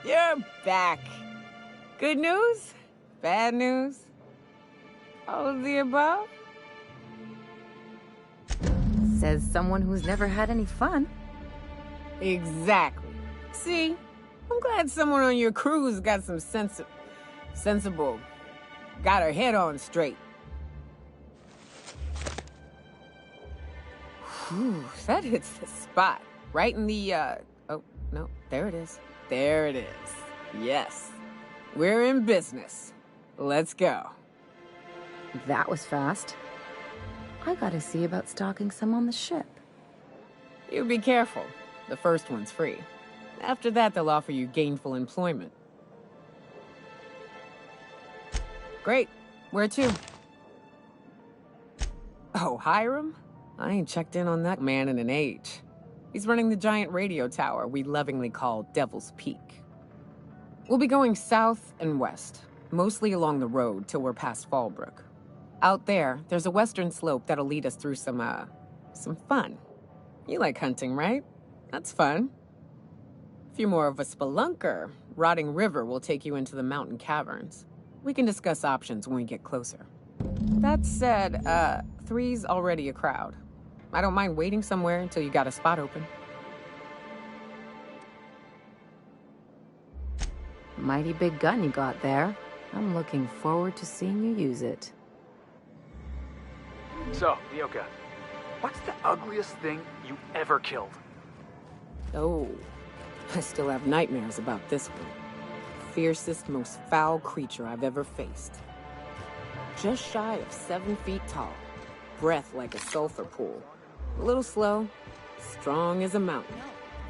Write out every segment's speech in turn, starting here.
You're back. Good news? Bad news? All of the above? Says someone who's never had any fun. Exactly. See? I'm glad someone on your crew's got some sensible. Got her head on straight. Whew, that hits the spot. Right in the, oh, no, there it is. There it is. Yes. We're in business. Let's go. That was fast. I gotta see about stocking some on the ship. You be careful. The first one's free. After that, they'll offer you gainful employment. Great. Where to? Oh, Hiram? I ain't checked in on that man in an age. He's running the giant radio tower we lovingly call Devil's Peak. We'll be going south and west, mostly along the road till we're past Fallbrook. Out there, there's a western slope that'll lead us through some fun. You like hunting, right? That's fun. If you're more of a spelunker, Rotting River will take you into the mountain caverns. We can discuss options when we get closer. That said, 3's already a crowd. I don't mind waiting somewhere until you got a spot open. Mighty big gun you got there. I'm looking forward to seeing you use it. So, Nyoka, what's the ugliest thing you ever killed? Oh, I still have nightmares about this one. Fiercest, most foul creature I've ever faced. Just shy of 7 feet tall. Breath like a sulfur pool. A little slow, strong as a mountain.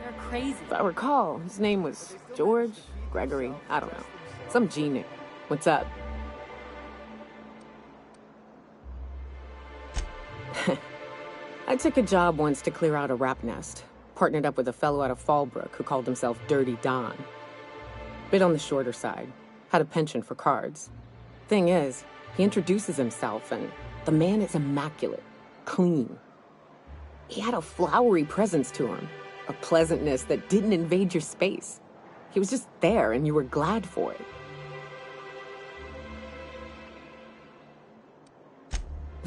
They're crazy. If I recall, his name was George, Gregory, I don't know. Some G name. What's up? I took a job once to clear out a rap nest. Partnered up with a fellow out of Fallbrook who called himself Dirty Don. Bit on the shorter side. Had a penchant for cards. Thing is, he introduces himself and the man is immaculate. Clean. He had a flowery presence to him. A pleasantness that didn't invade your space. He was just there and you were glad for it.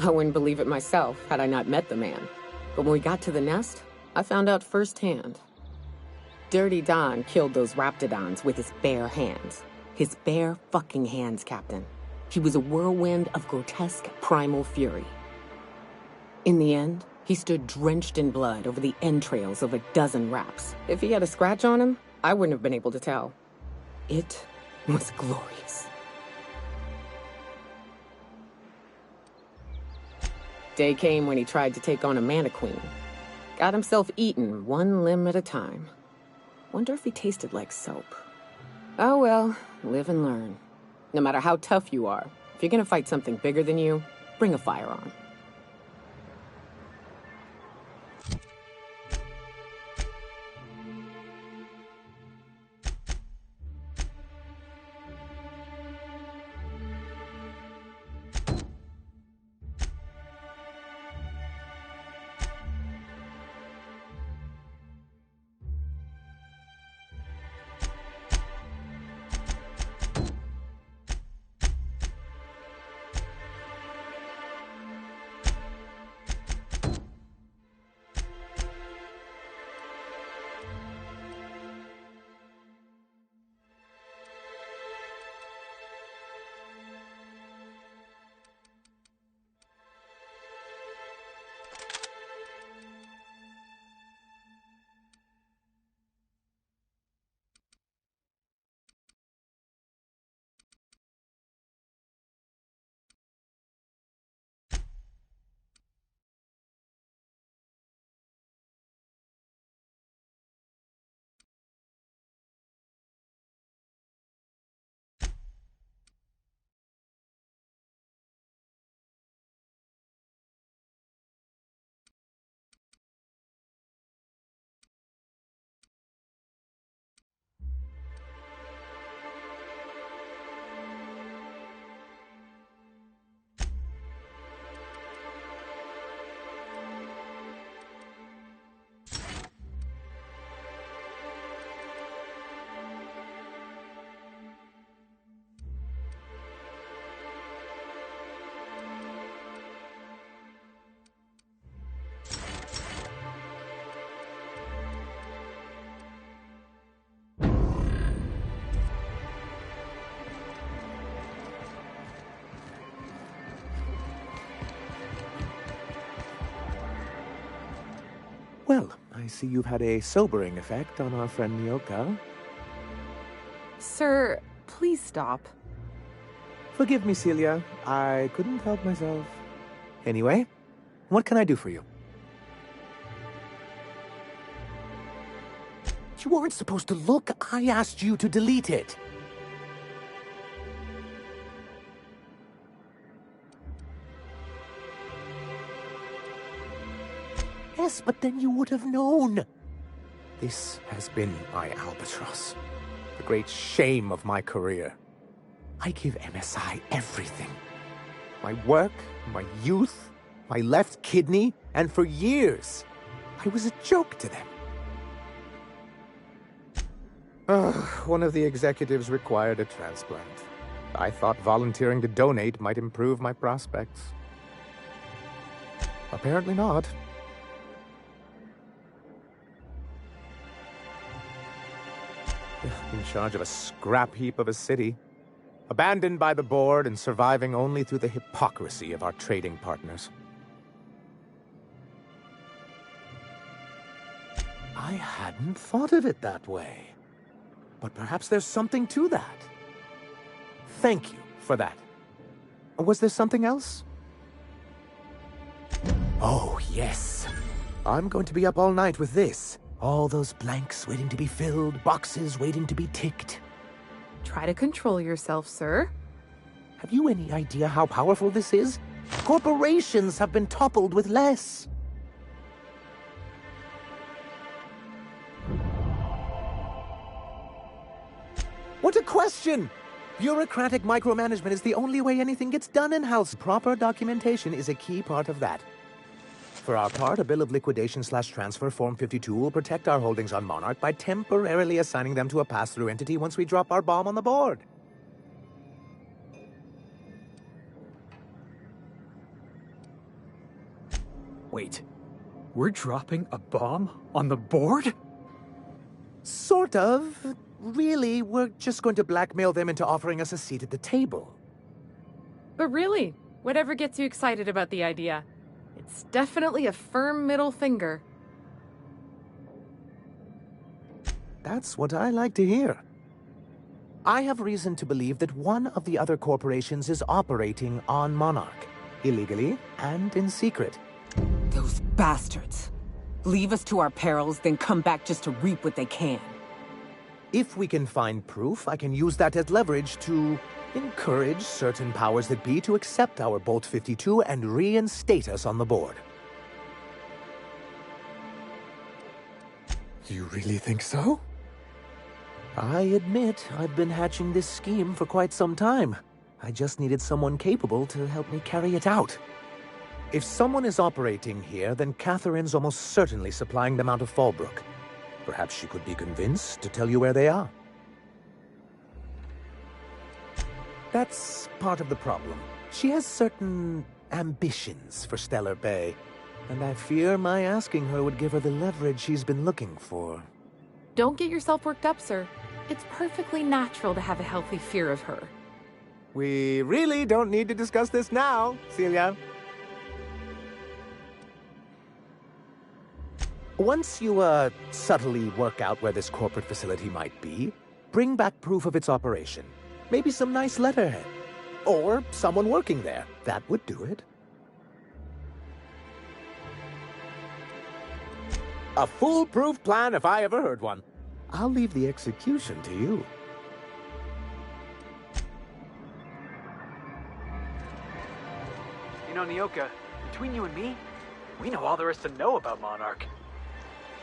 I wouldn't believe it myself had I not met the man. But when we got to the nest, I found out firsthand. Dirty Don killed those raptidons with his bare hands. His bare fucking hands, Captain. He was a whirlwind of grotesque primal fury. In the end, he stood drenched in blood over the entrails of a dozen raps. If he had a scratch on him, I wouldn't have been able to tell. It was glorious. Day came when he tried to take on a mannequin. Got himself eaten one limb at a time. Wonder if he tasted like soap. Oh well, live and learn. No matter how tough you are, if you're gonna fight something bigger than you, bring a firearm. Well, I see you've had a sobering effect on our friend Nyoka. Sir, please stop. Forgive me, Celia. I couldn't help myself. Anyway, what can I do for you? You weren't supposed to look. I asked you to delete it. Yes, but then you would have known. This has been my albatross. The great shame of my career. I give MSI everything. My work, my youth, my left kidney, and for years, I was a joke to them. One of the executives required a transplant. I thought volunteering to donate might improve my prospects. Apparently not. In charge of a scrap heap of a city, abandoned by the board and surviving only through the hypocrisy of our trading partners. I hadn't thought of it that way. But perhaps there's something to that. Thank you for that. Was there something else? Oh, yes. I'm going to be up all night with this. All those blanks waiting to be filled, boxes waiting to be ticked. Try to control yourself, sir. Have you any idea how powerful this is? Corporations have been toppled with less. What a question! Bureaucratic micromanagement is the only way anything gets done in-house. Proper documentation is a key part of that. For our part, a bill of liquidation/transfer Form 52 will protect our holdings on Monarch by temporarily assigning them to a pass-through entity once we drop our bomb on the board. Wait, we're dropping a bomb on the board? Sort of. Really, we're just going to blackmail them into offering us a seat at the table. But really, whatever gets you excited about the idea, it's definitely a firm middle finger. That's what I like to hear. I have reason to believe that one of the other corporations is operating on Monarch, illegally and in secret. Those bastards. Leave us to our perils, then come back just to reap what they can. If we can find proof, I can use that as leverage to encourage certain powers that be to accept our Bolt 52 and reinstate us on the board. You really think so? I admit I've been hatching this scheme for quite some time. I just needed someone capable to help me carry it out. If someone is operating here, then Catherine's almost certainly supplying them out of Fallbrook. Perhaps she could be convinced to tell you where they are. That's part of the problem. She has certain ambitions for Stellar Bay, and I fear my asking her would give her the leverage she's been looking for. Don't get yourself worked up, sir. It's perfectly natural to have a healthy fear of her. We really don't need to discuss this now, Celia. Once you, subtly work out where this corporate facility might be, bring back proof of its operation. Maybe some nice letterhead. Or someone working there. That would do it. A foolproof plan if I ever heard one. I'll leave the execution to you. You know, Nyoka, between you and me, we know all there is to know about Monarch.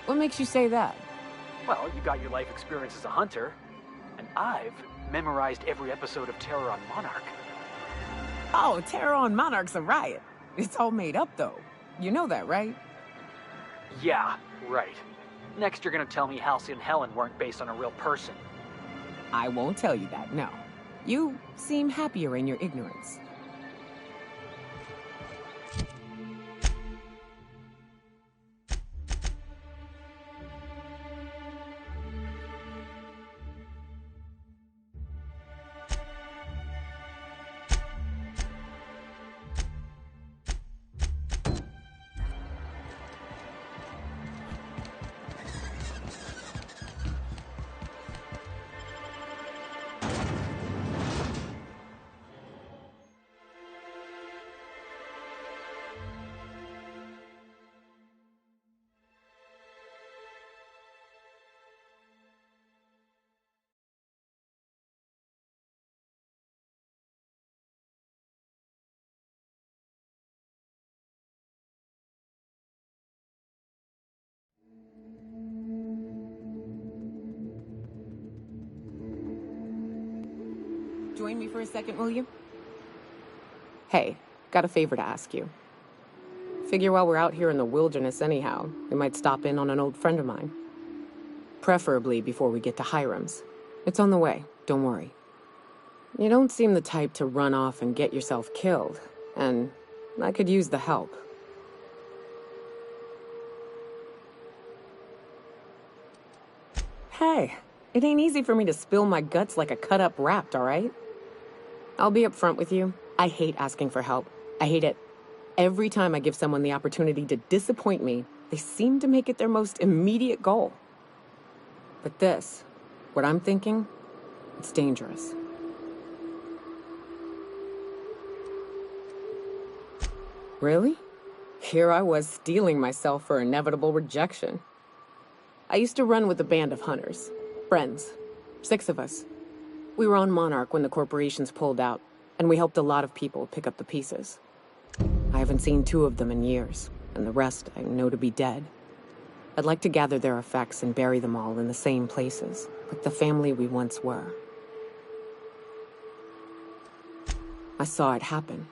What makes you say that? Well, you got your life experience as a hunter, and I've memorized every episode of Terror on Monarch. Oh, Terror on Monarch's a riot. It's all made up, though. You know that, right? Yeah, right. Next you're gonna tell me Halsey and Helen weren't based on a real person. I won't tell you that, no. You seem happier in your ignorance. join me for a second, will you? Hey, got a favor to ask you. Figure while we're out here in the wilderness anyhow, we might stop in on an old friend of mine. Preferably before we get to Hiram's. It's on the way, don't worry. You don't seem the type to run off and get yourself killed, and I could use the help. Hey, it ain't easy for me to spill my guts like a cut-up rat, all right? I'll be upfront with you. I hate asking for help. I hate it. Every time I give someone the opportunity to disappoint me, they seem to make it their most immediate goal. But this, what I'm thinking, it's dangerous. Really? Here I was steeling myself for inevitable rejection. I used to run with a band of hunters. Friends. 6 of us. We were on Monarch when the corporations pulled out, and we helped a lot of people pick up the pieces. I haven't seen 2 of them in years, and the rest I know to be dead. I'd like to gather their effects and bury them all in the same places, like the family we once were. I saw it happen.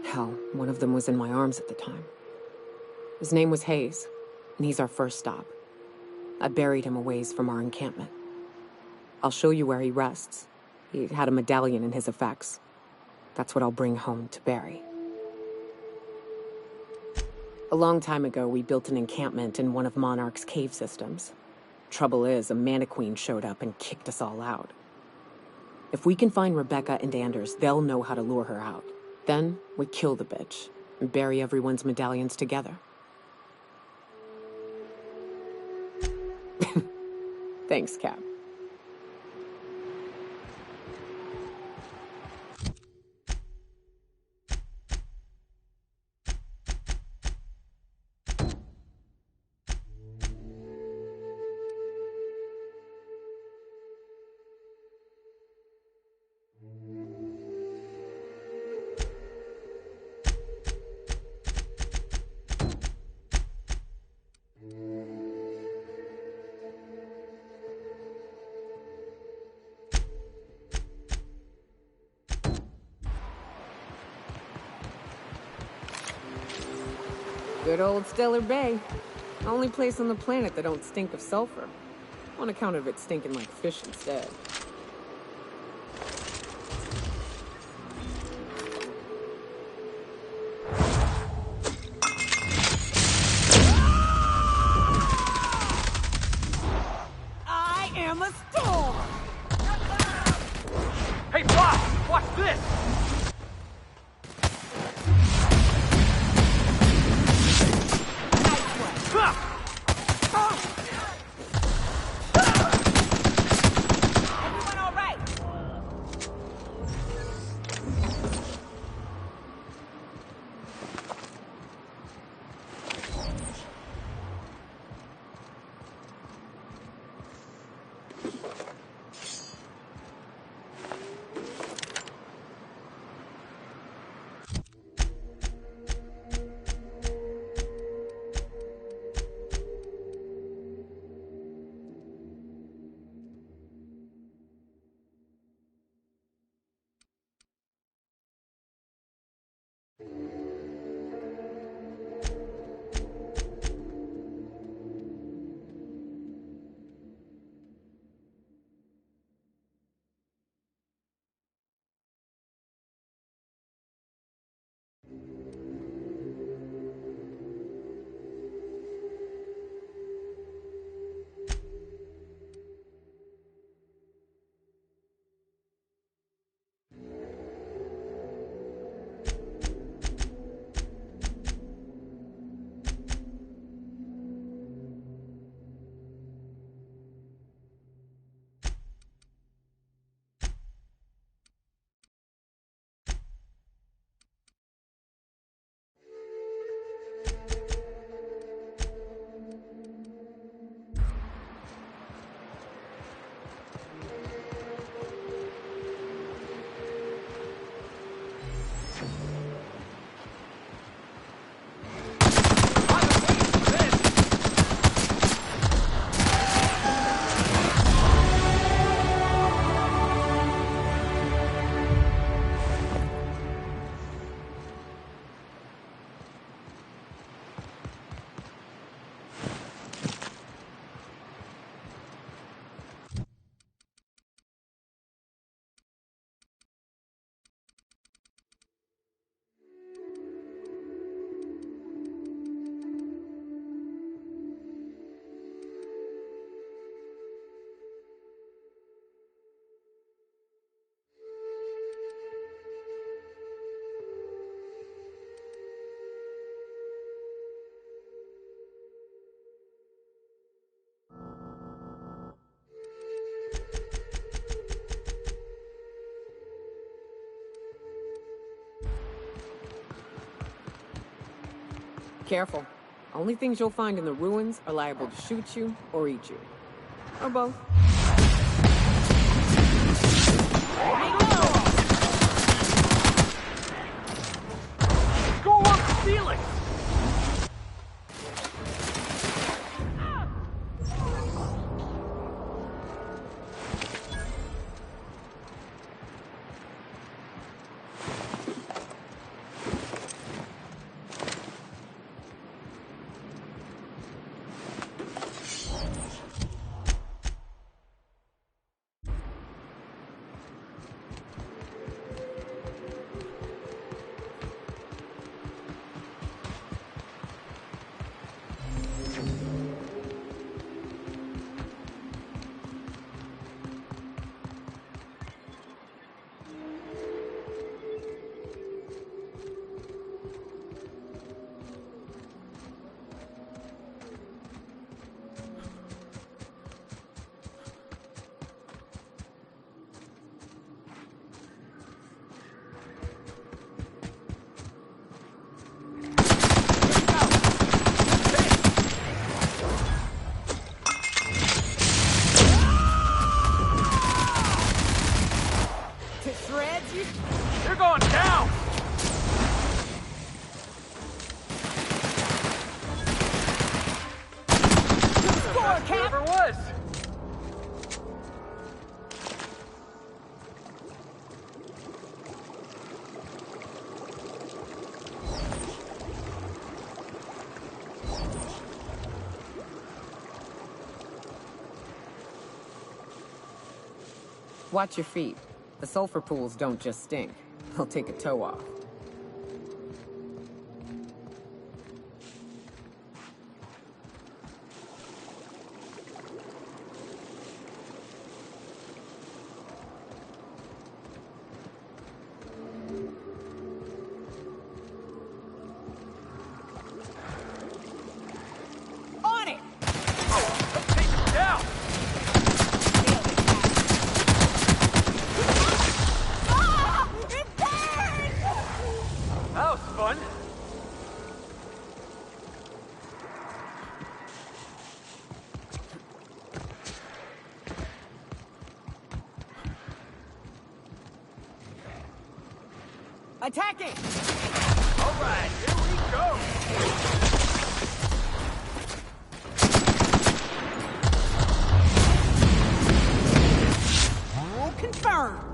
Hell, one of them was in my arms at the time. His name was Hayes, and he's our first stop. I buried him a ways from our encampment. I'll show you where he rests. He had a medallion in his effects. That's what I'll bring home to Barry. A long time ago, we built an encampment in one of Monarch's cave systems. Trouble is, a Mannequin showed up and kicked us all out. If we can find Rebecca and Anders, they'll know how to lure her out. Then, we kill the bitch and bury everyone's medallions together. Thanks, Cap. Good old Stellar Bay. Only place on the planet that don't stink of sulfur. On account of it stinking like fish instead. I am a storm! Hey, boss! Watch this! Careful. Only things you'll find in the ruins are liable to shoot you or eat you. Or both. Go up the ceiling! You're going down! Score, Cap! Never was! Watch your feet. The sulfur pools don't just stink. They'll take a toe off. On it! Oh, take it down! That was fun. Attacking! All right, here we go. All confirmed.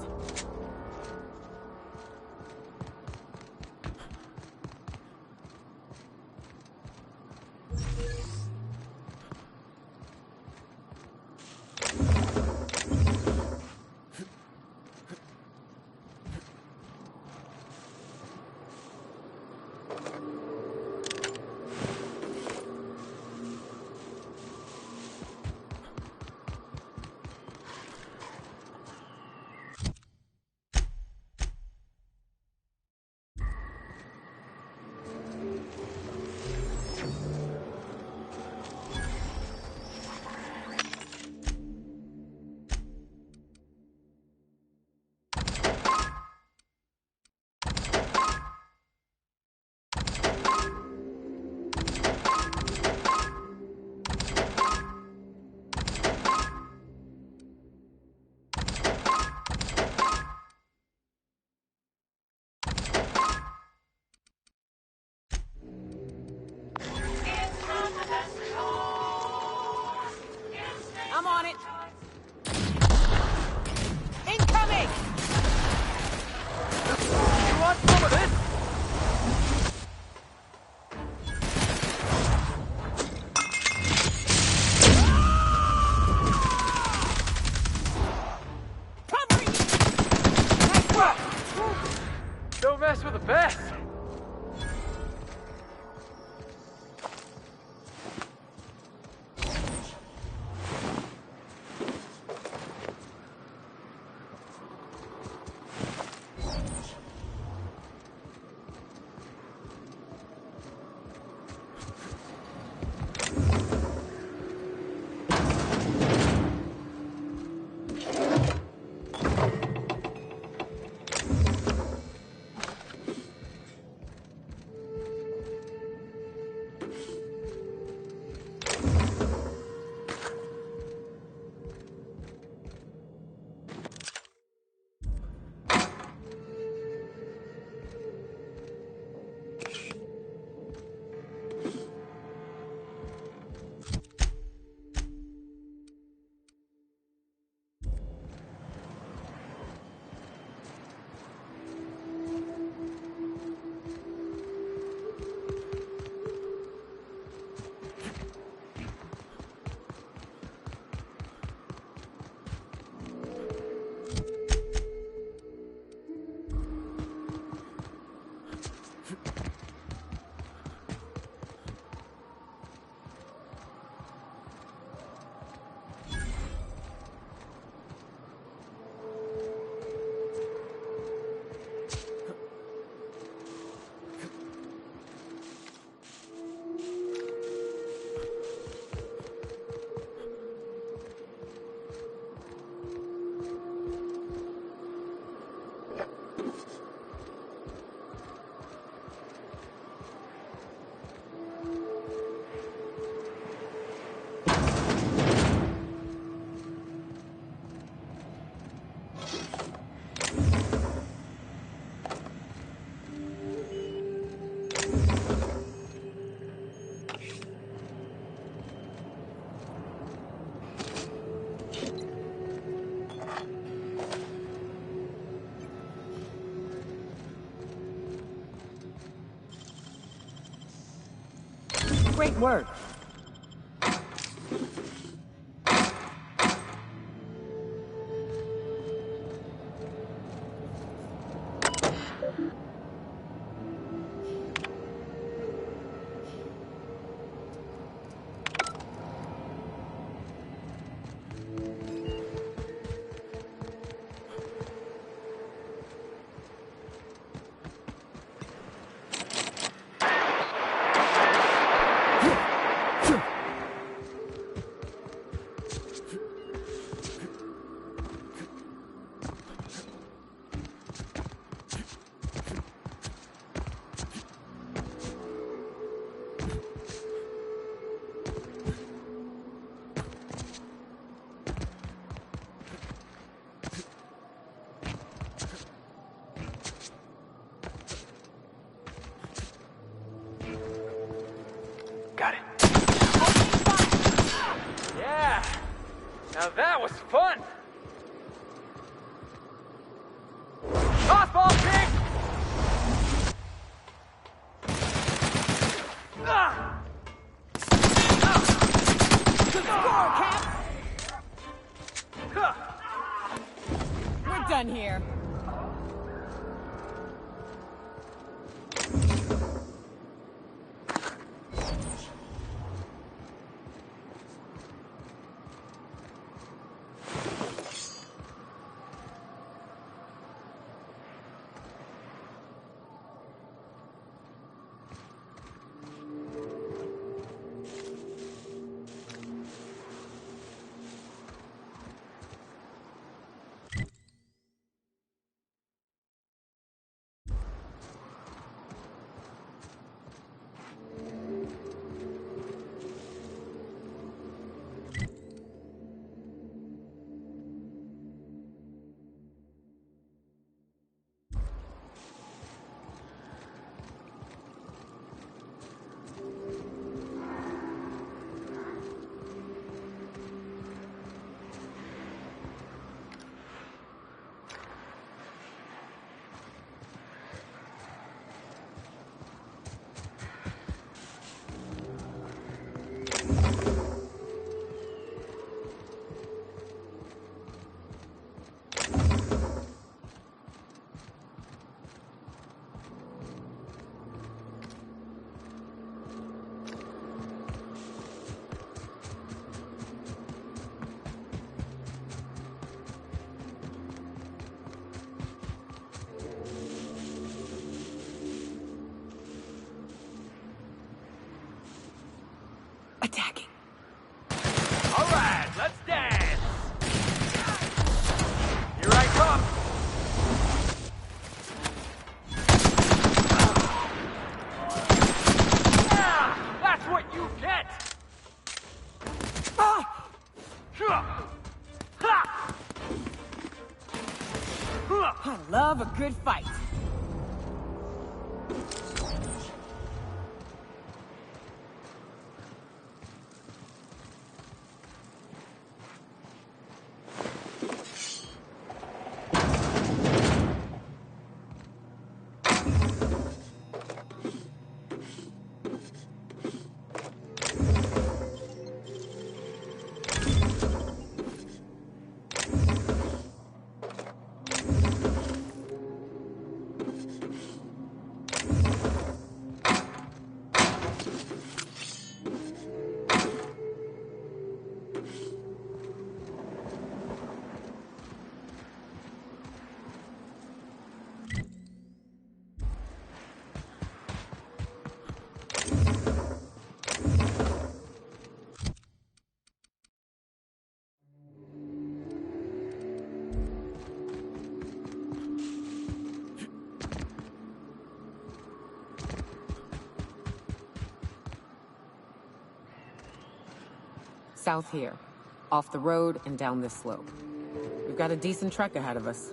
I'm on it. Incoming! You want some of this? Covering you! Nice work! Don't mess with the best. Great work. Got it. Yeah! Now that was fun! Tossball kick! Good score, Cap! We're done here. Attacking. All right, let's dance! Here I come! Yeah, that's what you get! Ah! I love a good fight. South here. Off the road and down this slope. We've got a decent trek ahead of us.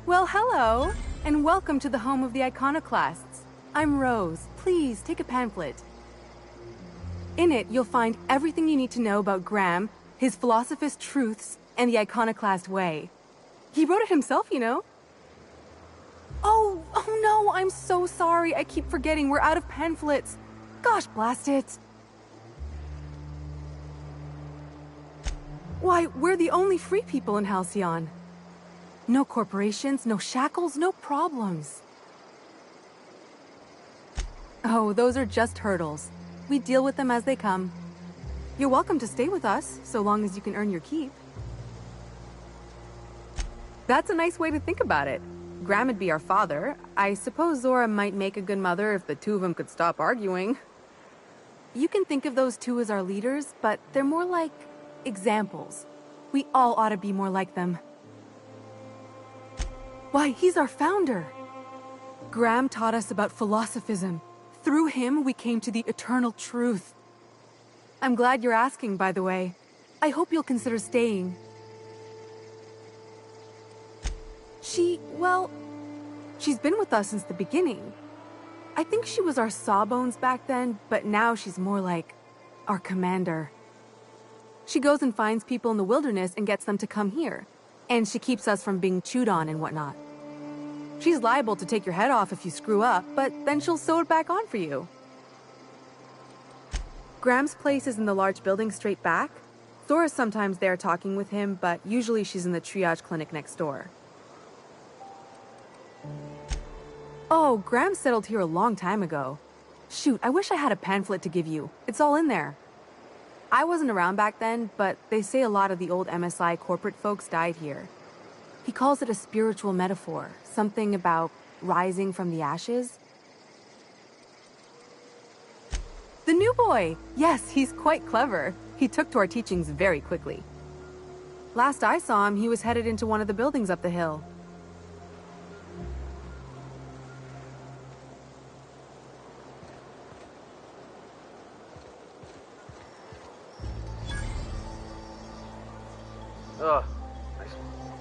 Well, hello, and welcome to the home of the iconoclasts. I'm Rose. Please, take a pamphlet. In it, you'll find everything you need to know about Graham, his philosophist truths, and the iconoclast way. He wrote it himself, you know. Oh no, I'm so sorry. I keep forgetting we're out of pamphlets. Gosh, blast it. Why, we're the only free people in Halcyon. No corporations, no shackles, no problems. Oh, those are just hurdles. We deal with them as they come. You're welcome to stay with us, so long as you can earn your keep. That's a nice way to think about it. Graham would be our father. I suppose Zora might make a good mother if the two of them could stop arguing. You can think of those two as our leaders, but they're more like examples. We all ought to be more like them. Why, he's our founder. Graham taught us about philosophism. Through him, we came to the eternal truth. I'm glad you're asking, by the way. I hope you'll consider staying. Well, she's been with us since the beginning. I think she was our sawbones back then, but now she's more like our commander. She goes and finds people in the wilderness and gets them to come here. And she keeps us from being chewed on and whatnot. She's liable to take your head off if you screw up, but then she'll sew it back on for you. Graham's place is in the large building straight back. Zora's sometimes there talking with him, but usually she's in the triage clinic next door. Oh, Graham settled here a long time ago. Shoot, I wish I had a pamphlet to give you. It's all in there. I wasn't around back then, but they say a lot of the old MSI corporate folks died here. He calls it a spiritual metaphor, something about rising from the ashes. The new boy! Yes, he's quite clever. He took to our teachings very quickly. Last I saw him, he was headed into one of the buildings up the hill. Ugh,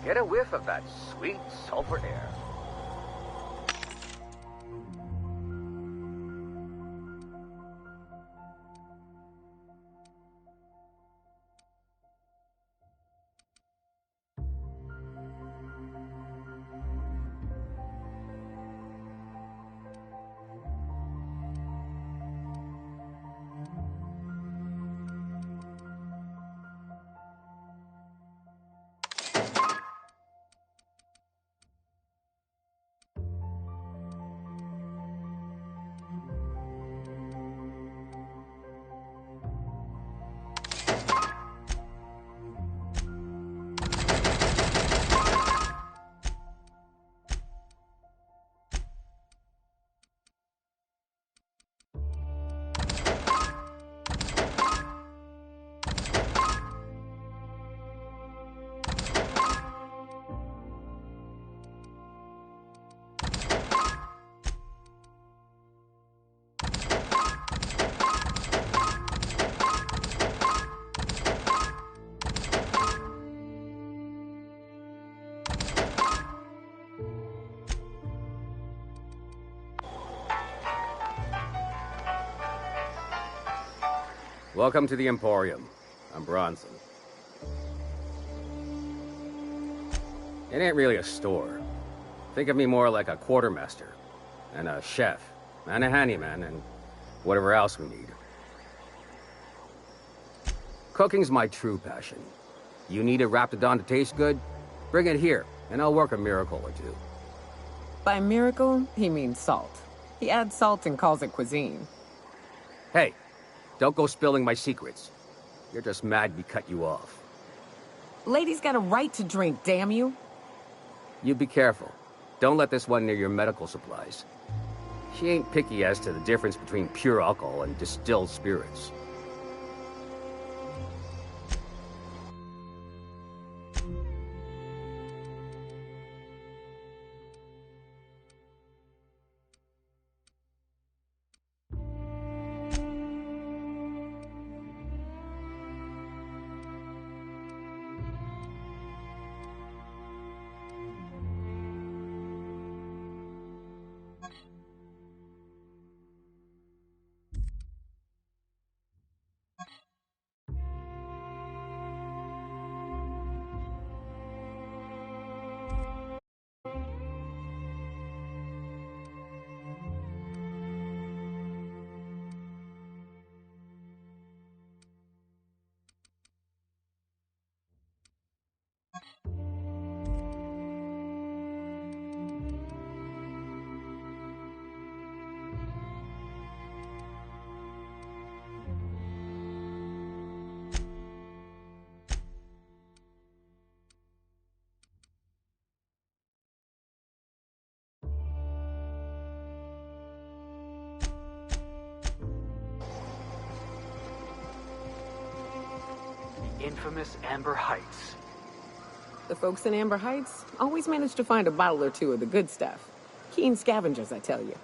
get a whiff of that sweet sulfur air. Welcome to the Emporium. I'm Bronson. It ain't really a store. Think of me more like a quartermaster, and a chef, and a handyman, and whatever else we need. Cooking's my true passion. You need a Raptidon to taste good? Bring it here, and I'll work a miracle or two. By miracle, he means salt. He adds salt and calls it cuisine. Hey, don't go spilling my secrets. You're just mad we cut you off. Lady's got a right to drink, damn you. You be careful. Don't let this one near your medical supplies. She ain't picky as to the difference between pure alcohol and distilled spirits. Infamous Amber Heights. The folks in Amber Heights always manage to find a bottle or two of the good stuff. Keen scavengers, I tell you.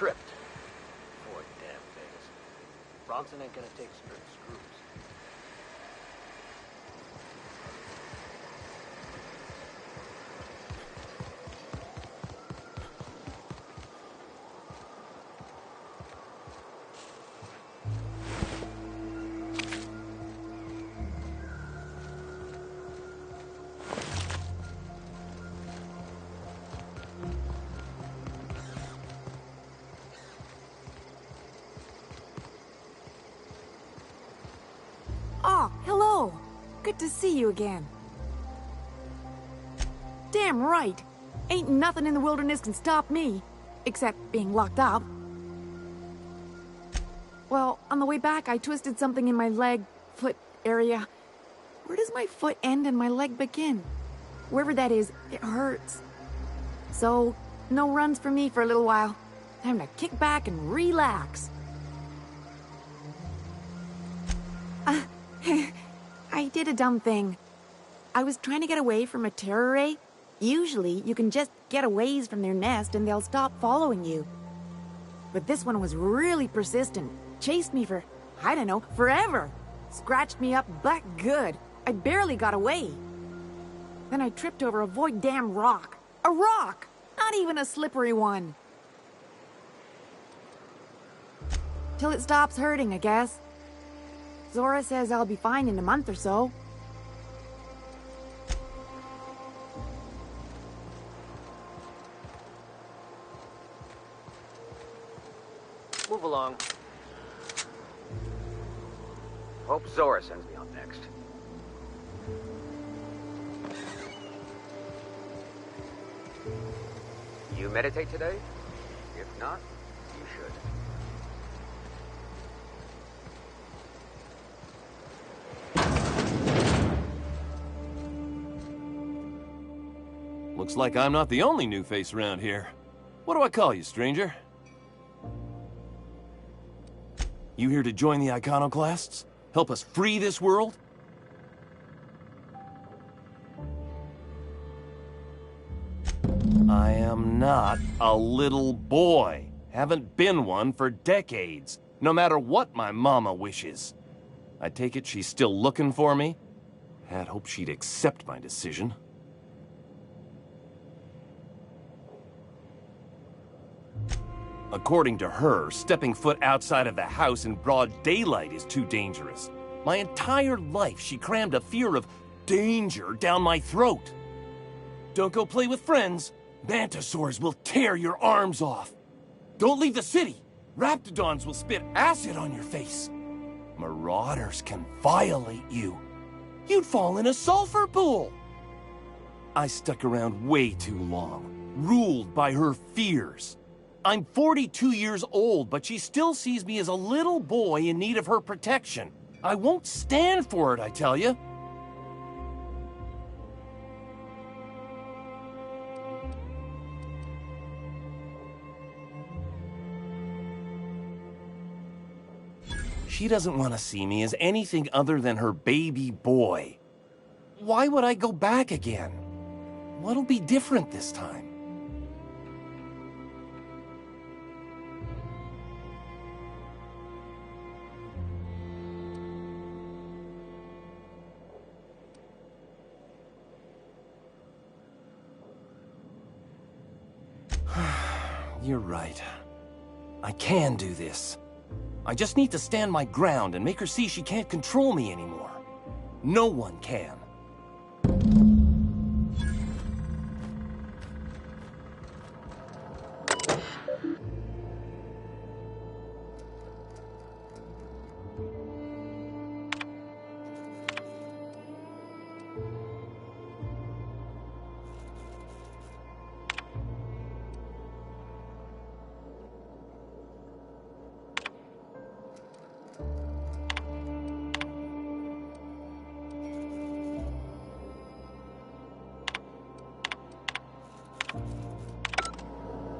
tripped. 4 damn days. Bronson ain't gonna take screws. Oh, hello. Good to see you again. Damn right. Ain't nothing in the wilderness can stop me. Except being locked up. Well, on the way back, I twisted something in my leg, foot area. Where does my foot end and my leg begin? Wherever that is, it hurts. So, no runs for me for a little while. Time to kick back and relax. I did a dumb thing. I was trying to get away from a terror ray. Usually, you can just get a ways from their nest and they'll stop following you. But this one was really persistent. Chased me for, I don't know, forever. Scratched me up black good. I barely got away. Then I tripped over a void damn rock. A rock! Not even a slippery one. Till it stops hurting, I guess. Zora says I'll be fine in a month or so. Move along. Hope Zora sends me on next. You meditate today? If not, you should. Looks like I'm not the only new face around here. What do I call you, stranger? You here to join the Iconoclasts? Help us free this world? I am not a little boy. Haven't been one for decades, no matter what my mama wishes. I take it she's still looking for me? Had hoped she'd accept my decision. According to her, stepping foot outside of the house in broad daylight is too dangerous. My entire life, she crammed a fear of danger down my throat. Don't go play with friends. Mantisaurs will tear your arms off. Don't leave the city. Raptidons will spit acid on your face. Marauders can violate you. You'd fall in a sulfur pool. I stuck around way too long, ruled by her fears. I'm 42 years old, but she still sees me as a little boy in need of her protection. I won't stand for it, I tell you. She doesn't want to see me as anything other than her baby boy. Why would I go back again? What'll be different this time? You're right. I can do this. I just need to stand my ground and make her see she can't control me anymore. No one can.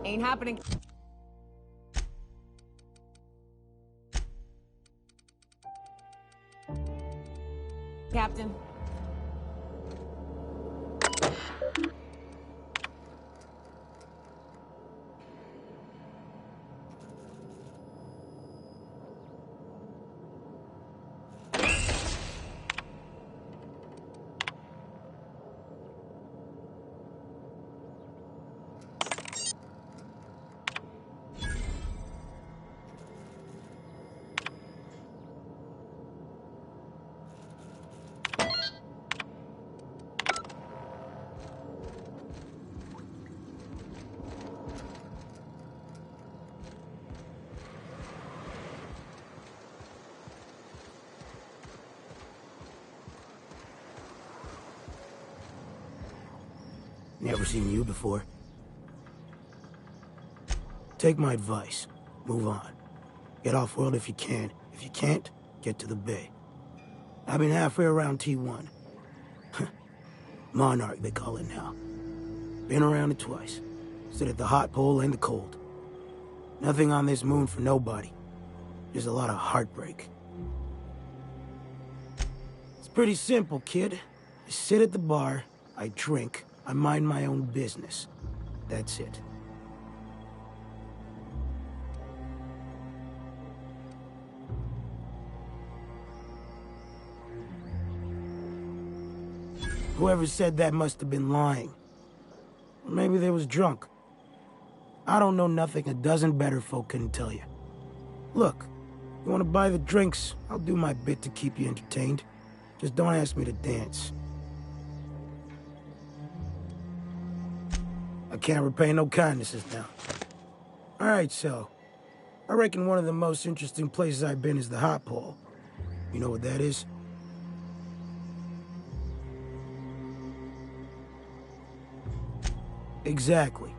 Ain't happening. Captain. Never seen you before. Take my advice. Move on. Get off-world if you can. If you can't, get to the bay. I've been halfway around T1. Monarch, they call it now. Been around it twice. Stood at the hot pole and the cold. Nothing on this moon for nobody. Just a lot of heartbreak. It's pretty simple, kid. I sit at the bar, I drink, I mind my own business. That's it. Whoever said that must have been lying. Or maybe they was drunk. I don't know nothing a dozen better folk couldn't tell you. Look, you want to buy the drinks, I'll do my bit to keep you entertained. Just don't ask me to dance. I can't repay no kindnesses now. Alright, so, I reckon one of the most interesting places I've been is the hot pole. You know what that is? Exactly.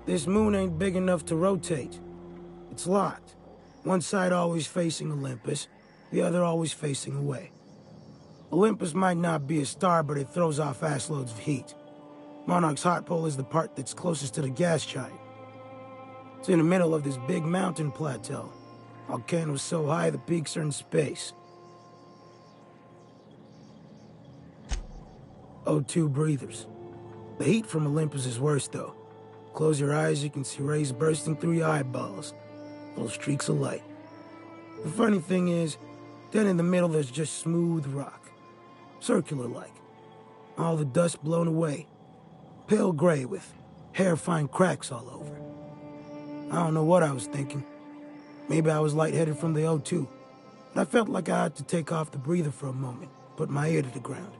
This moon ain't big enough to rotate. It's locked. One side always facing Olympus, the other always facing away. Olympus might not be a star, but it throws off assloads of heat. Monarch's hot pole is the part that's closest to the gas giant. It's in the middle of this big mountain plateau. Volcanoes so high the peaks are in space. O2 breathers. The heat from Olympus is worse, though. Close your eyes, you can see rays bursting through your eyeballs. Little streaks of light. The funny thing is, then in the middle there's just smooth rock. Circular-like. All the dust blown away. Pale gray with hair-fine cracks all over. I don't know what I was thinking. Maybe I was lightheaded from the O2. But I felt like I had to take off the breather for a moment, put my ear to the ground.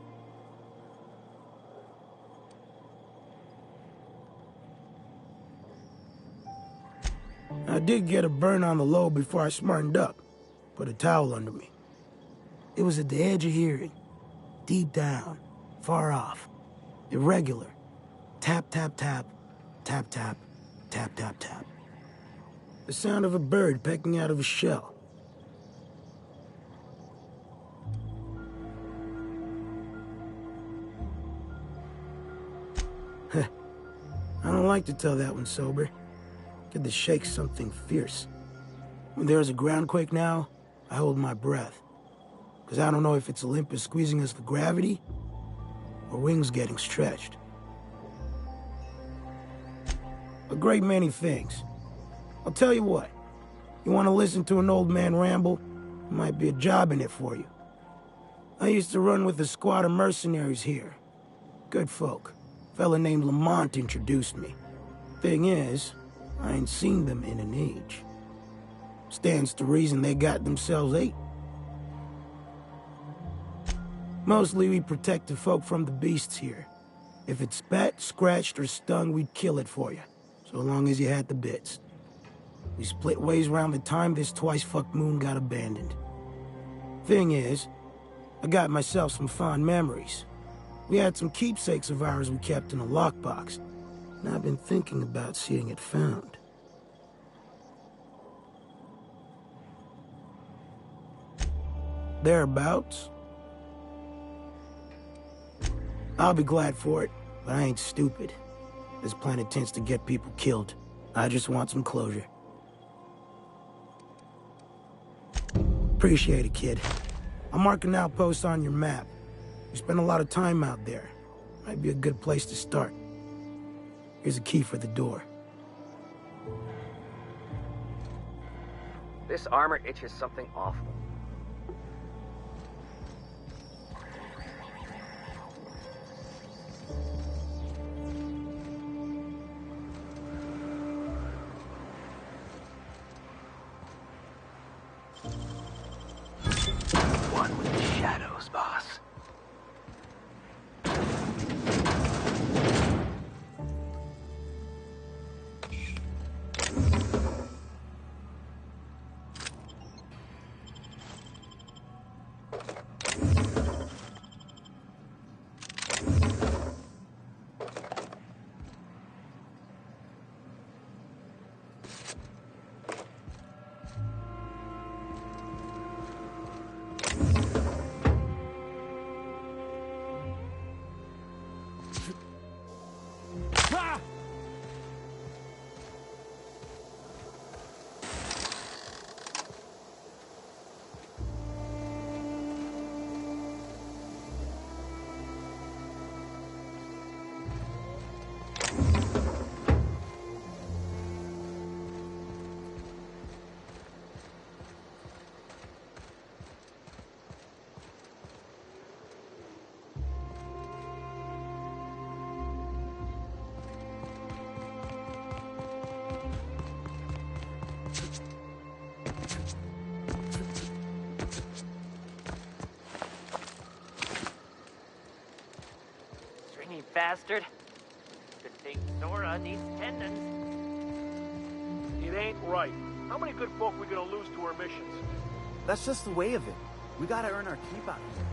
I did get a burn on the lobe before I smartened up. Put a towel under me. It was at the edge of hearing. Deep down. Far off. Irregular. Tap, tap, tap. Tap, tap. Tap, tap, tap. The sound of a bird pecking out of a shell. I don't like to tell that one sober. Get the shake something fierce. When there's a groundquake now, I hold my breath. Because I don't know if it's Olympus squeezing us for gravity, or wings getting stretched. A great many things. I'll tell you what. You want to listen to an old man ramble? There might be a job in it for you. I used to run with a squad of mercenaries here. Good folk. A fella named Lamont introduced me. Thing is, I ain't seen them in an age. Stands to reason they got themselves ate. Mostly we protect the folk from the beasts here. If it spat, scratched, or stung, we'd kill it for you. So long as you had the bits. We split ways around the time this twice-fucked moon got abandoned. Thing is, I got myself some fond memories. We had some keepsakes of ours we kept in a lockbox. And I've been thinking about seeing it found. Thereabouts. I'll be glad for it, but I ain't stupid. This planet tends to get people killed. I just want some closure. Appreciate it, kid. I'm marking outposts on your map. You spend a lot of time out there. Might be a good place to start. Here's a key for the door. This armor itches something awful. One with the shadows, boss. Stringy bastard. Good thing Sora needs tendons. It ain't right. How many good folk we gonna lose to our missions? That's just the way of it. We gotta earn our keep out here.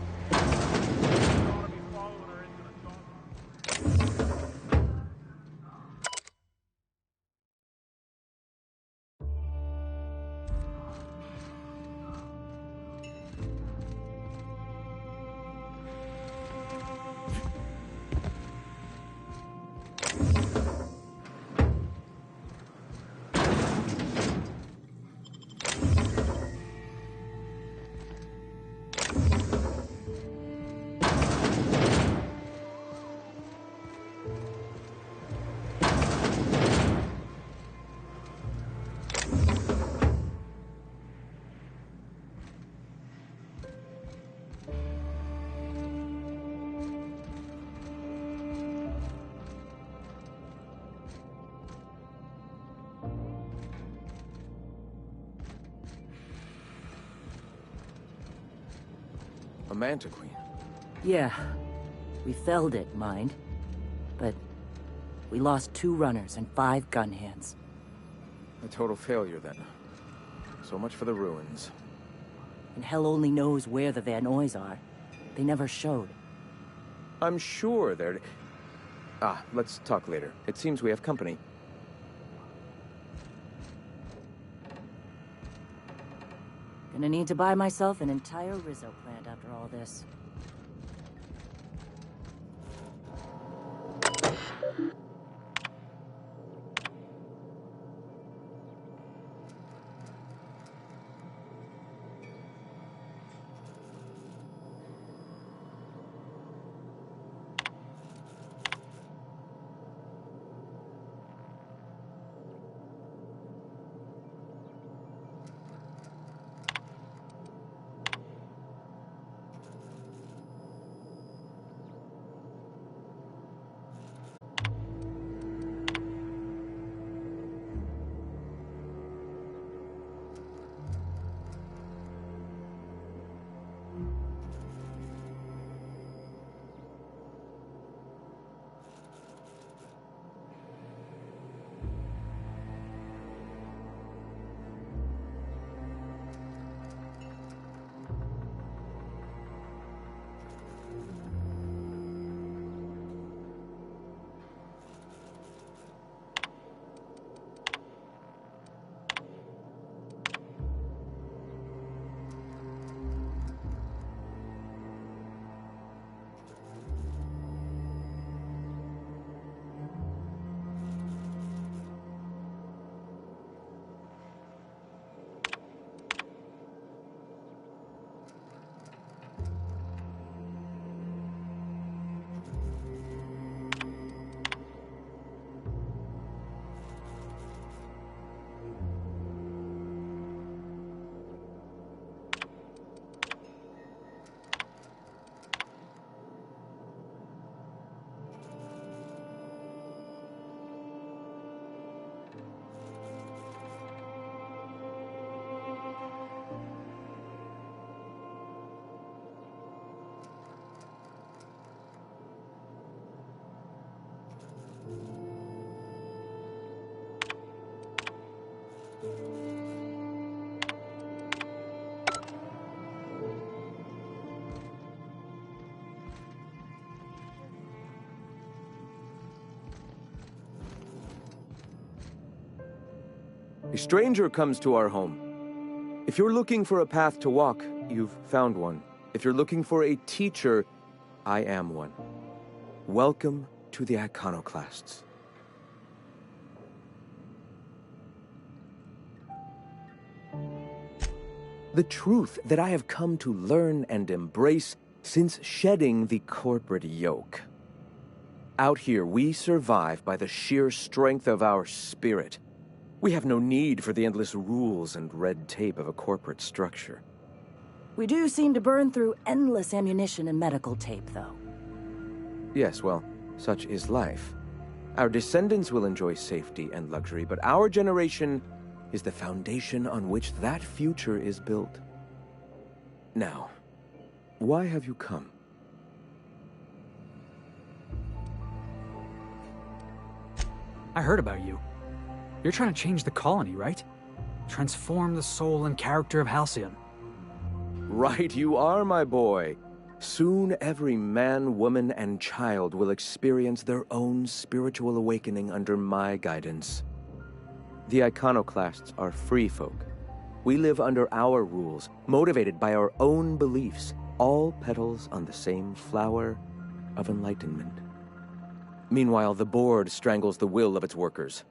A Manta Queen. Yeah. We felled it, mind. But we lost 2 runners and 5 gun hands. A total failure, then. So much for the ruins. And hell only knows where the Van Oys are. They never showed. I'm sure they're... Ah, let's talk later. It seems we have company. Gonna need to buy myself an entire Rizzo plant after all this. A stranger comes to our home. If you're looking for a path to walk, you've found one. If you're looking for a teacher, I am one. Welcome to the Iconoclasts. The truth that I have come to learn and embrace since shedding the corporate yoke. Out here, we survive by the sheer strength of our spirit. We have no need for the endless rules and red tape of a corporate structure. We do seem to burn through endless ammunition and medical tape, though. Yes, well, such is life. Our descendants will enjoy safety and luxury, but our generation is the foundation on which that future is built. Now, why have you come? I heard about you. You're trying to change the colony, right? Transform the soul and character of Halcyon. Right you are, my boy. Soon every man, woman, and child will experience their own spiritual awakening under my guidance. The iconoclasts are free folk. We live under our rules, motivated by our own beliefs, all petals on the same flower of enlightenment. Meanwhile, the board strangles the will of its workers.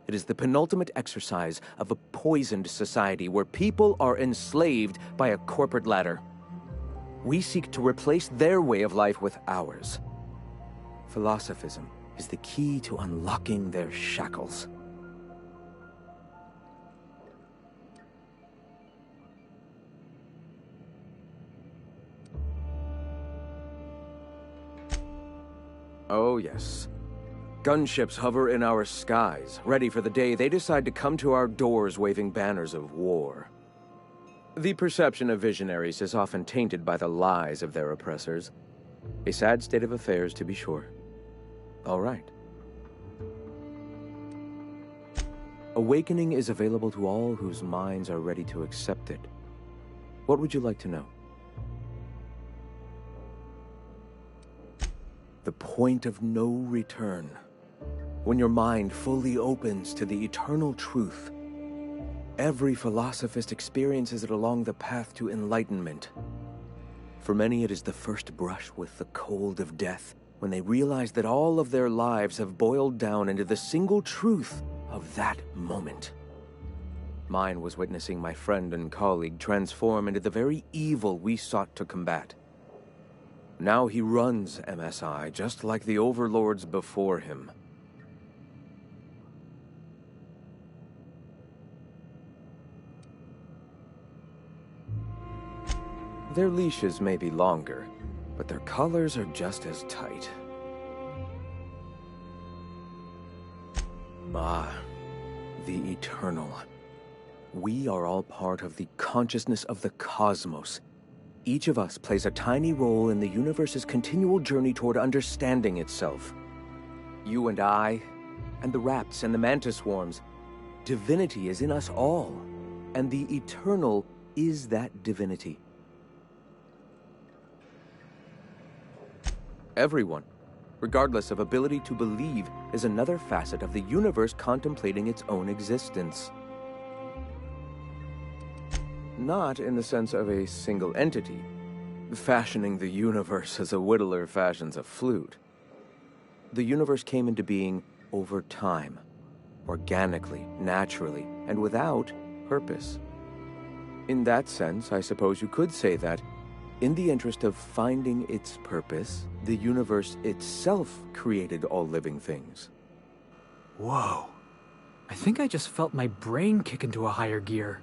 It is the penultimate exercise of a poisoned society where people are enslaved by a corporate ladder. We seek to replace their way of life with ours. Philosophism is the key to unlocking their shackles. Oh, yes. Gunships hover in our skies, ready for the day they decide to come to our doors waving banners of war. The perception of visionaries is often tainted by the lies of their oppressors. A sad state of affairs, to be sure. All right. Awakening is available to all whose minds are ready to accept it. What would you like to know? The point of no return. When your mind fully opens to the eternal truth, every philosophist experiences it along the path to enlightenment. For many, it is the first brush with the cold of death, when they realize that all of their lives have boiled down into the single truth of that moment. Mine was witnessing my friend and colleague transform into the very evil we sought to combat. Now he runs MSI just like the overlords before him. Their leashes may be longer, but their collars are just as tight. Ah, the eternal. We are all part of the consciousness of the cosmos. Each of us plays a tiny role in the universe's continual journey toward understanding itself. You and I, and the rats and the mantis swarms. Divinity is in us all, and the eternal is that divinity. Everyone, regardless of ability to believe, is another facet of the universe contemplating its own existence. Not in the sense of a single entity, fashioning the universe as a whittler fashions a flute. The universe came into being over time, organically, naturally, and without purpose. In that sense, I suppose you could say that, in the interest of finding its purpose, the universe itself created all living things. Whoa. I think I just felt my brain kick into a higher gear.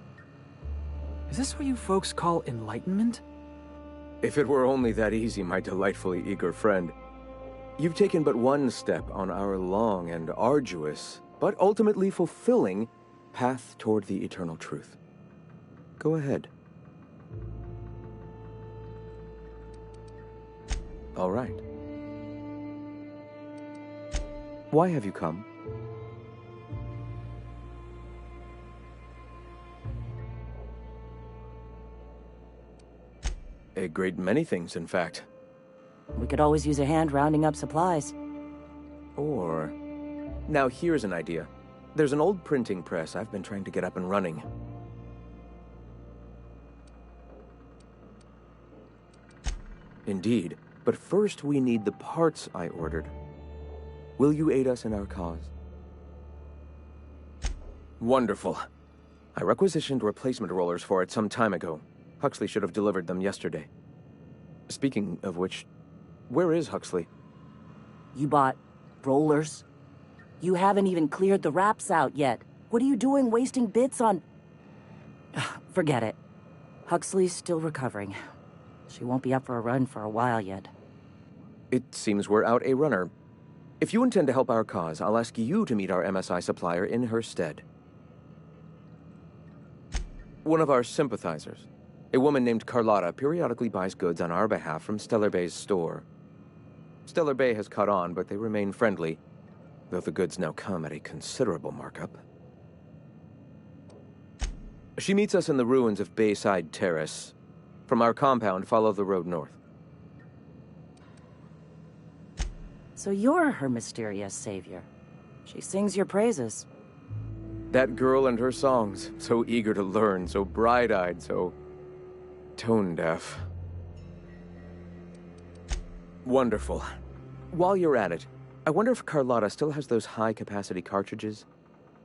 Is this what you folks call enlightenment? If it were only that easy, my delightfully eager friend. You've taken but one step on our long and arduous, but ultimately fulfilling, path toward the eternal truth. Go ahead. All right. Why have you come? A great many things, in fact. We could always use a hand rounding up supplies. Or... Now here's an idea. There's an old printing press I've been trying to get up and running. Indeed, but first we need the parts I ordered. Will you aid us in our cause? Wonderful. I requisitioned replacement rollers for it some time ago. Huxley should have delivered them yesterday. Speaking of which, where is Huxley? You bought rollers? You haven't even cleared the wraps out yet. What are you doing wasting bits on... Forget it. Huxley's still recovering. She won't be up for a run for a while yet. It seems we're out a runner. If you intend to help our cause, I'll ask you to meet our MSI supplier in her stead. One of our sympathizers. A woman named Carlotta periodically buys goods on our behalf from Stellar Bay's store. Stellar Bay has caught on, but they remain friendly, though the goods now come at a considerable markup. She meets us in the ruins of Bayside Terrace. From our compound, follow the road north. So you're her mysterious savior. She sings your praises. That girl and her songs, so eager to learn, so bright-eyed, so tone-deaf. Wonderful. While you're at it, I wonder if Carlotta still has those high-capacity cartridges?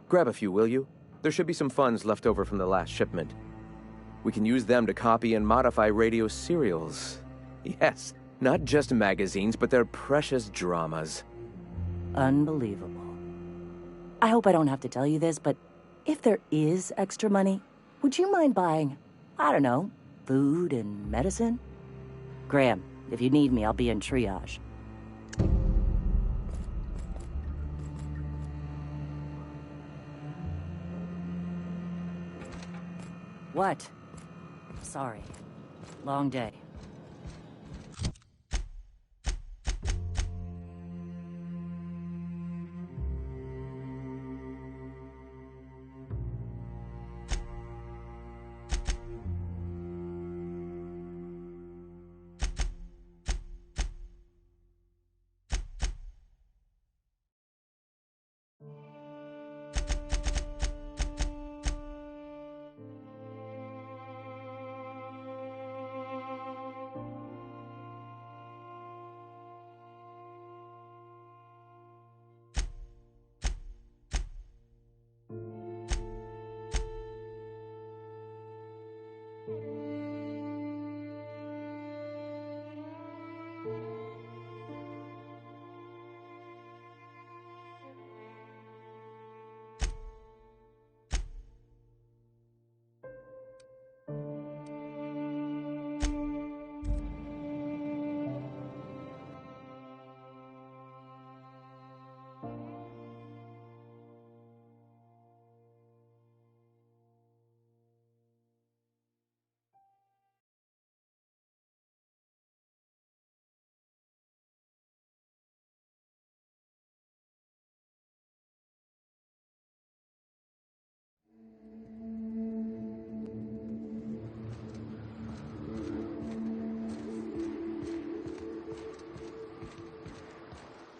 Grab a few, will you? There should be some funds left over from the last shipment. We can use them to copy and modify radio serials. Yes, not just magazines, but their precious dramas. Unbelievable. I hope I don't have to tell you this, but if there is extra money, would you mind buying, I don't know, food and medicine? Graham, if you need me, I'll be in triage. What? Sorry. Long day.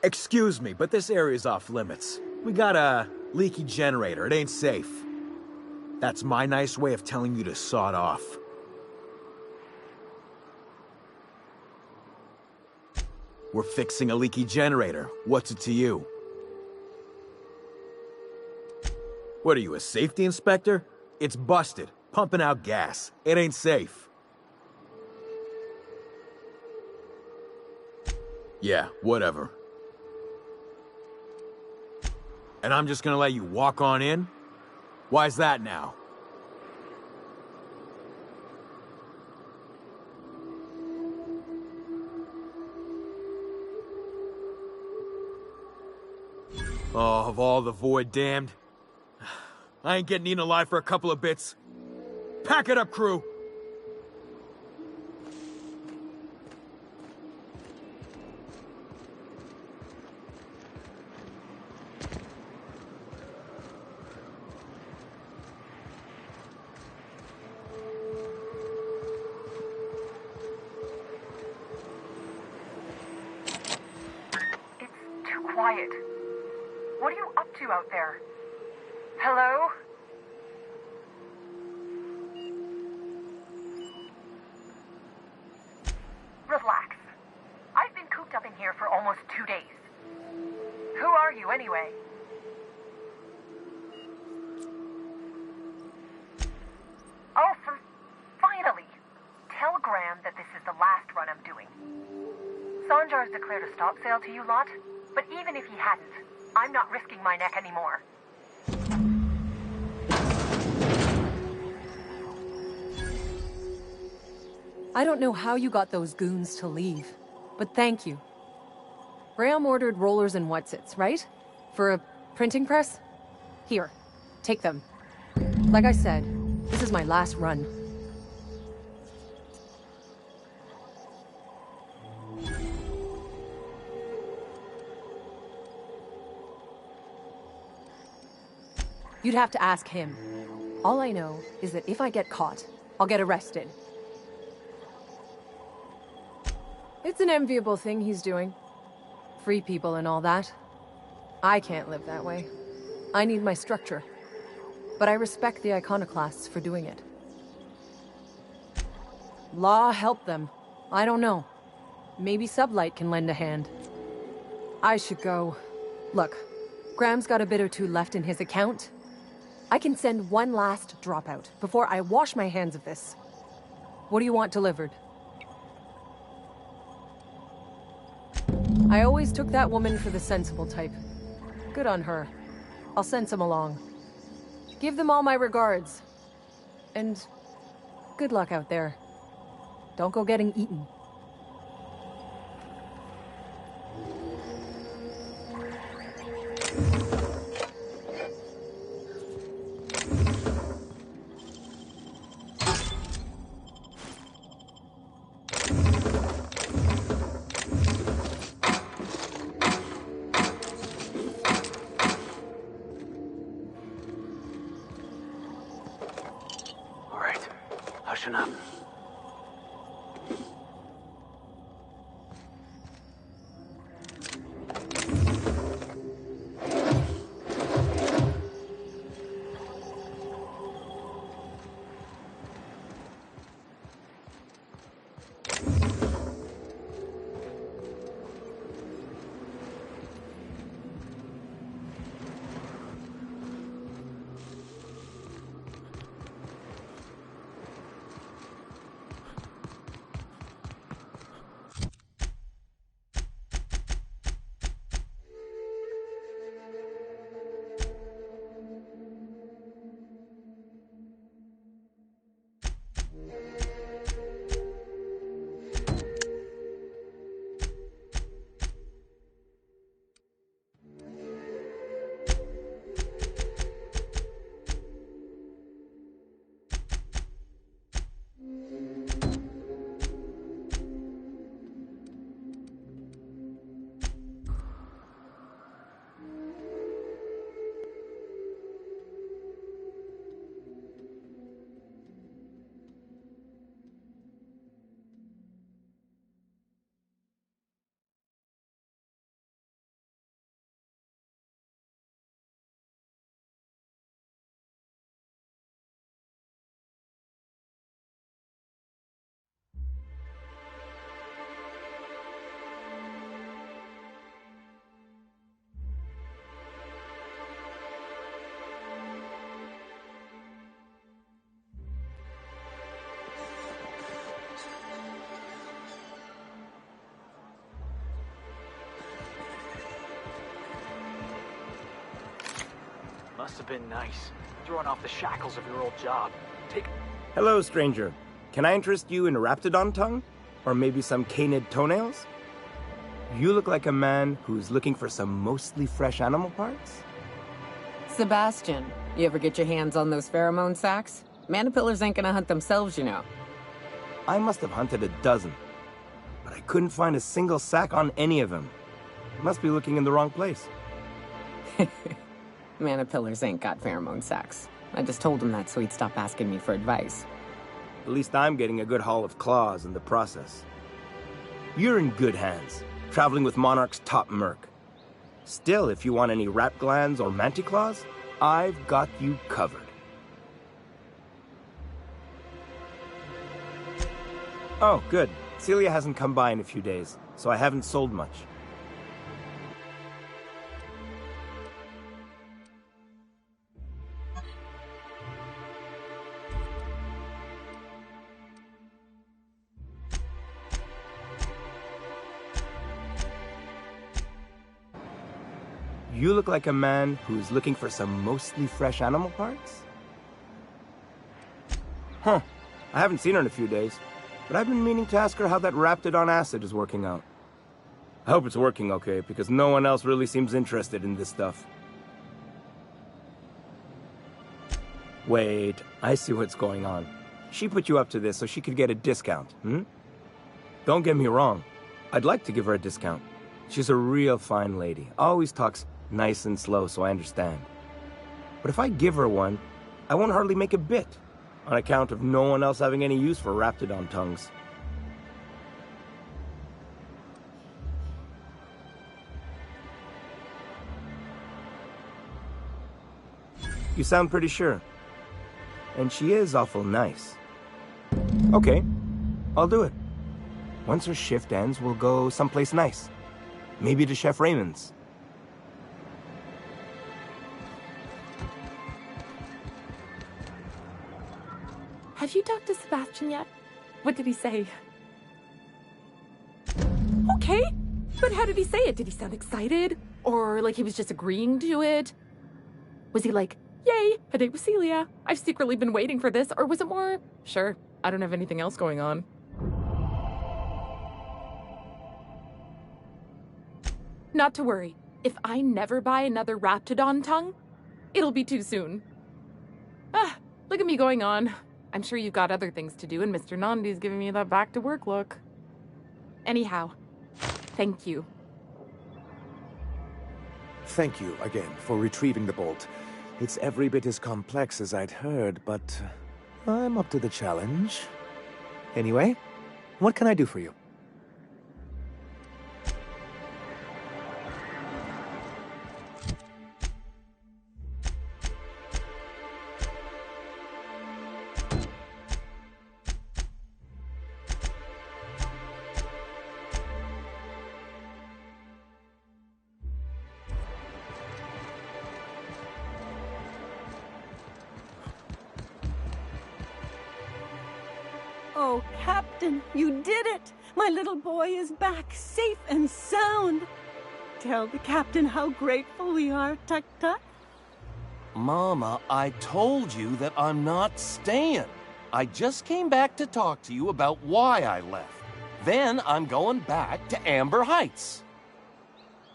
Excuse me, but this area's off limits. We got a leaky generator. It ain't safe. That's my nice way of telling you to sod off. We're fixing a leaky generator. What's it to you? What are you, a safety inspector? It's busted, pumping out gas. It ain't safe. Yeah, whatever. And I'm just gonna let you walk on in? Why's that now? Oh, of all the void damned. I ain't getting eaten alive for a couple of bits. Pack it up, crew! Quiet. What are you up to out there? Hello? Relax. I've been cooped up in here for almost 2 days. Who are you, anyway? Oh, finally! Tell Graham that this is the last run I'm doing. Sanjar's declared a stop sale to you lot, but even if he hadn't, I'm not risking my neck anymore. I don't know how you got those goons to leave, but thank you. Graham ordered rollers and whatsits, right? For a printing press? Here, take them. Like I said, This is my last run. You'd have to ask him. All I know is that if I get caught, I'll get arrested. It's an enviable thing he's doing. Free people and all that. I can't live that way. I need my structure. But I respect the iconoclasts for doing it. Law help them. I don't know. Maybe Sublight can lend a hand. I should go. Look, Graham's got a bit or two left in his account. I can send one last dropout before I wash my hands of this. What do you want delivered? I always took that woman for the sensible type. Good on her. I'll send some along. Give them all my regards. And good luck out there. Don't go getting eaten. Hushing up. Must have been nice, throwing off the shackles of your old job. Hello, stranger. Can I interest you in a raptidon tongue? Or maybe some canid toenails? You look like a man who's looking for some mostly fresh animal parts? Sebastian, you ever get your hands on those pheromone sacs? Manipillars ain't gonna hunt themselves, you know. I must have hunted a dozen, but I couldn't find a single sac on any of them. Must be looking in the wrong place. Manipillars ain't got pheromone sacs. I just told him that so he'd stop asking me for advice. At least I'm getting a good haul of claws in the process. You're in good hands, traveling with Monarch's top merc. Still, if you want any rat glands or manticlaws, I've got you covered. Oh, good. Celia hasn't come by in a few days, so I haven't sold much. You look like a man who's looking for some mostly fresh animal parts? Huh. I haven't seen her in a few days, but I've been meaning to ask her how that Raptidon acid is working out. I hope it's working okay, because no one else really seems interested in this stuff. Wait, I see what's going on. She put you up to this so she could get a discount, hmm? Don't get me wrong. I'd like to give her a discount. She's a real fine lady. Always talks nice and slow, so I understand. But if I give her one, I won't hardly make a bit, on account of no one else having any use for Raptidon tongues. You sound pretty sure. And she is awful nice. Okay, I'll do it. Once her shift ends, we'll go someplace nice. Maybe to Chef Raymond's. Have you talked to Sebastian yet? What did he say? Okay, but how did he say it? Did he sound excited? Or like he was just agreeing to it? Was he like, yay, a date with Celia. I've secretly been waiting for this. Or was it more, sure, I don't have anything else going on. Not to worry. If I never buy another Raptidon tongue, it'll be too soon. Ah, look at me going on. I'm sure you've got other things to do, and Mr. Nandi's giving me that back-to-work look. Anyhow, thank you. Thank you again for retrieving the bolt. It's every bit as complex as I'd heard, but I'm up to the challenge. Anyway, what can I do for you? Oh, Captain, you did it! My little boy is back, safe and sound. Tell the Captain how grateful we are, Tuk Tuk. Mama, I told you that I'm not staying. I just came back to talk to you about why I left. Then I'm going back to Amber Heights.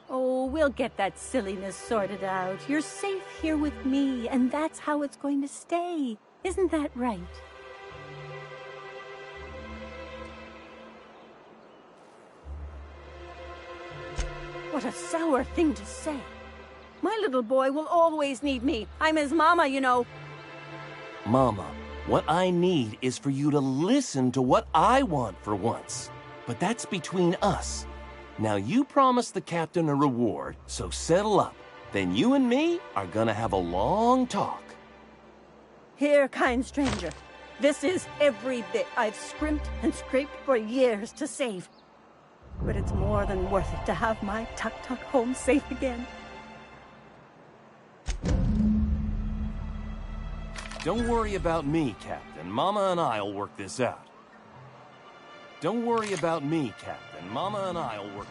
Oh, we'll get that silliness sorted out. You're safe here with me, and that's how it's going to stay. Isn't that right? What a sour thing to say. My little boy will always need me. I'm his mama, you know. Mama, what I need is for you to listen to what I want for once. But that's between us. Now you promised the captain a reward, so settle up. Then you and me are gonna have a long talk. Here, kind stranger. This is every bit I've scrimped and scraped for years to save. But it's more than worth it to have my Tuk Tuk home safe again. Don't worry about me, Captain. Mama and I'll work this out. Don't worry about me, Captain. Mama and I'll work...